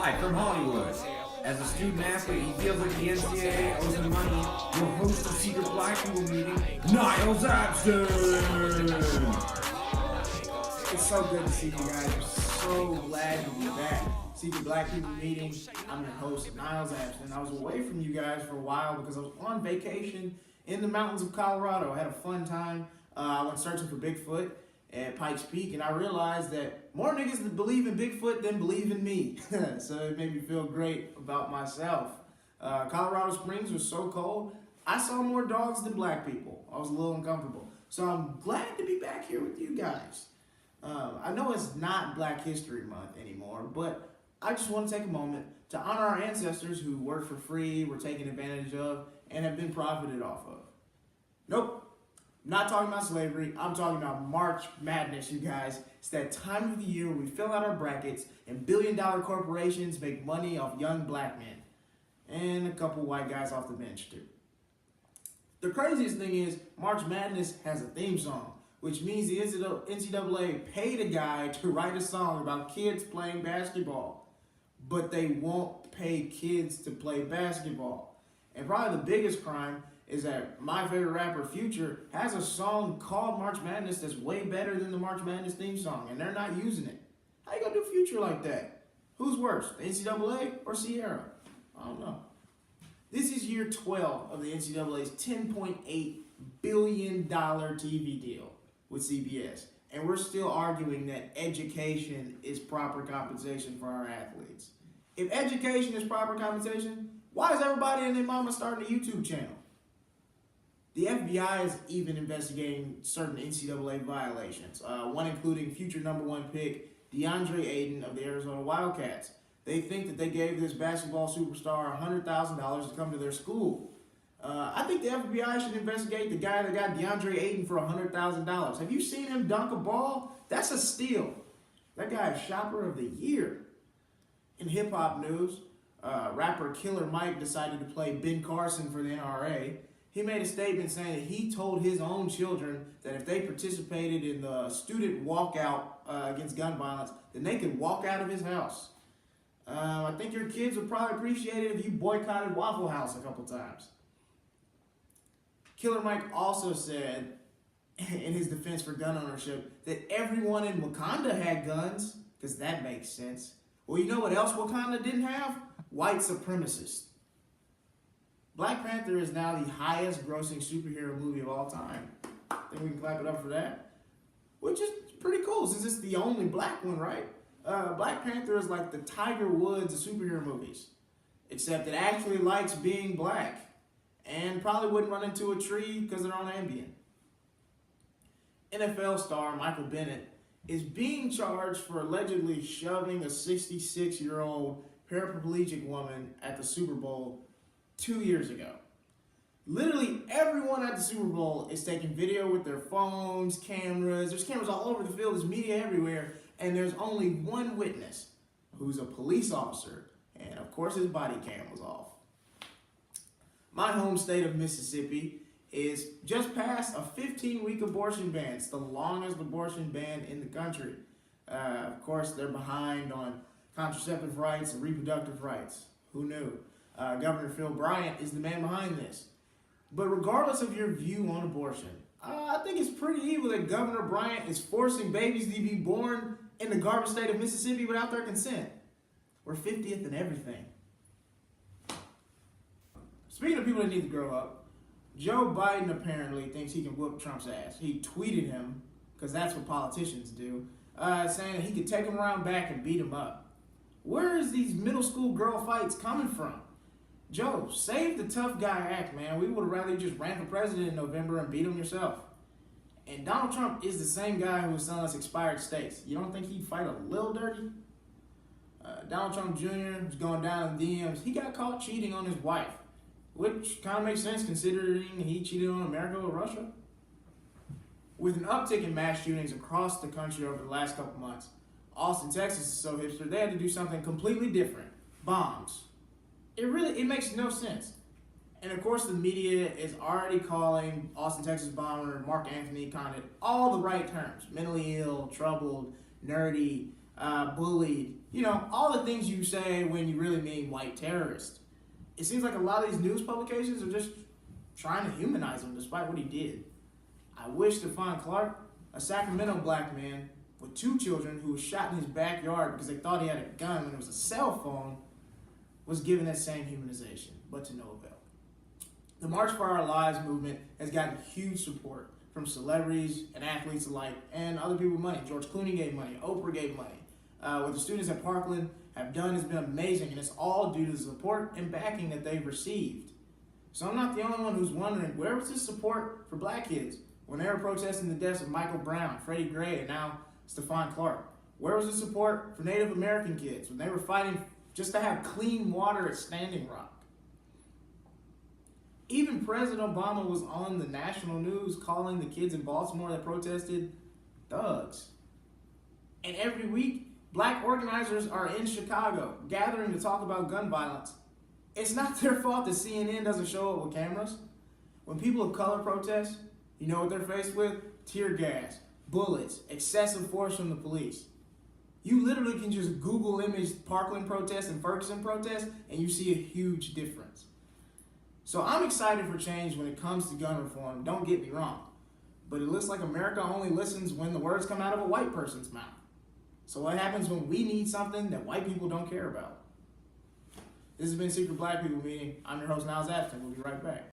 Live from Hollywood. As a student athlete, he feels like the NCAA owes him money. Your host of Secret Black People Meeting, Niles Abston. It's so good to see you guys. I'm so glad to be back. Secret Black People Meeting. I'm your host, Niles Abston. I was away from you guys for a while because I was on vacation in the mountains of Colorado. I had a fun time. I went searching for Bigfoot at Pikes Peak, and I realized that more niggas that believe in Bigfoot than believe in me. So it made me feel great about myself. Colorado Springs was so cold, I saw more dogs than black people. I was a little uncomfortable. So I'm glad to be back here with you guys. I know it's not Black History Month anymore, but I just want to take a moment to honor our ancestors who worked for free, were taken advantage of, and have been profited off of. Nope. Not talking about slavery, I'm talking about March Madness, you guys. It's that time of the year where we fill out our brackets and billion-dollar corporations make money off young black men. And a couple white guys off the bench, too. The craziest thing is, March Madness has a theme song, which means the NCAA paid a guy to write a song about kids playing basketball. But they won't pay kids to play basketball. And probably the biggest crime is that my favorite rapper, Future, has a song called March Madness that's way better than the March Madness theme song, and they're not using it. How you gonna do Future like that? Who's worse, the NCAA or Sierra? I don't know. This is year 12 of the NCAA's $10.8 billion TV deal with CBS, and we're still arguing that education is proper compensation for our athletes. If education is proper compensation, why is everybody and their mama starting a YouTube channel? The FBI is even investigating certain NCAA violations, one including future #1 pick DeAndre Ayton of the Arizona Wildcats. They think that they gave this basketball superstar $100,000 to come to their school. I think the FBI should investigate the guy that got DeAndre Ayton for $100,000. Have you seen him dunk a ball? That's a steal. That guy is Shopper of the Year. In hip-hop news, rapper Killer Mike decided to play Ben Carson for the NRA. He made a statement saying that he told his own children that if they participated in the student walkout against gun violence, then they could walk out of his house. I think your kids would probably appreciate it if you boycotted Waffle House a couple times. Killer Mike also said, in his defense for gun ownership, that everyone in Wakanda had guns, because that makes sense. Well, you know what else Wakanda didn't have? White supremacists. Black Panther is now the highest grossing superhero movie of all time. I think we can clap it up for that. Which is pretty cool since it's the only black one, right? Black Panther is like the Tiger Woods of superhero movies. Except it actually likes being black. And probably wouldn't run into a tree because they're on Ambien. NFL star Michael Bennett is being charged for allegedly shoving a 66-year-old paraplegic woman at the Super Bowl 2 years ago. Literally everyone at the Super Bowl is taking video with their phones, cameras. There's cameras all over the field. There's media everywhere. And there's only one witness who's a police officer. And of course his body cam was off. My home state of Mississippi is just past a 15-week abortion ban. It's the longest abortion ban in the country. Of course, they're behind on contraceptive rights and reproductive rights. Who knew? Governor Phil Bryant is the man behind this. But regardless of your view on abortion, I think it's pretty evil that Governor Bryant is forcing babies to be born in the garbage state of Mississippi without their consent. We're 50th in everything. Speaking of people that need to grow up, Joe Biden apparently thinks he can whoop Trump's ass. He tweeted him, because that's what politicians do, saying that he could take him around back and beat him up. Where is these middle school girl fights coming from? Joe, save the tough guy act, man. We would have rather you just ran for president in November and beat him yourself. And Donald Trump is the same guy who was selling us expired steaks. You don't think he'd fight a little dirty? Donald Trump Jr. was going down in DMs. He got caught cheating on his wife, which kind of makes sense considering he cheated on America with Russia. With an uptick in mass shootings across the country over the last couple months, Austin, Texas is so hipster, they had to do something completely different. Bombs. It makes no sense. And of course the media is already calling Austin, Texas bomber Mark Anthony Condit all the right terms. Mentally ill, troubled, nerdy, bullied. You know, all the things you say when you really mean white terrorist. It seems like a lot of these news publications are just trying to humanize him despite what he did. I wish Stephon Clark, a Sacramento black man with 2 children who was shot in his backyard because they thought he had a gun when it was a cell phone, was given that same humanization, but to no avail. The March for Our Lives movement has gotten huge support from celebrities and athletes alike and other people with money. George Clooney gave money, Oprah gave money. What the students at Parkland have done has been amazing, and it's all due to the support and backing that they've received. So I'm not the only one who's wondering, where was this support for black kids when they were protesting the deaths of Michael Brown, Freddie Gray, and now Stephon Clark? Where was the support for Native American kids when they were fighting just to have clean water at Standing Rock? Even President Obama was on the national news calling the kids in Baltimore that protested thugs. And every week, black organizers are in Chicago gathering to talk about gun violence. It's not their fault that CNN doesn't show up with cameras. When people of color protest, you know what they're faced with? Tear gas, bullets, excessive force from the police. You literally can just Google image Parkland protest and Ferguson protest, and you see a huge difference. So I'm excited for change when it comes to gun reform, don't get me wrong. But it looks like America only listens when the words come out of a white person's mouth. So what happens when we need something that white people don't care about? This has been Secret Black People Meeting. I'm your host, Niles Abston. We'll be right back.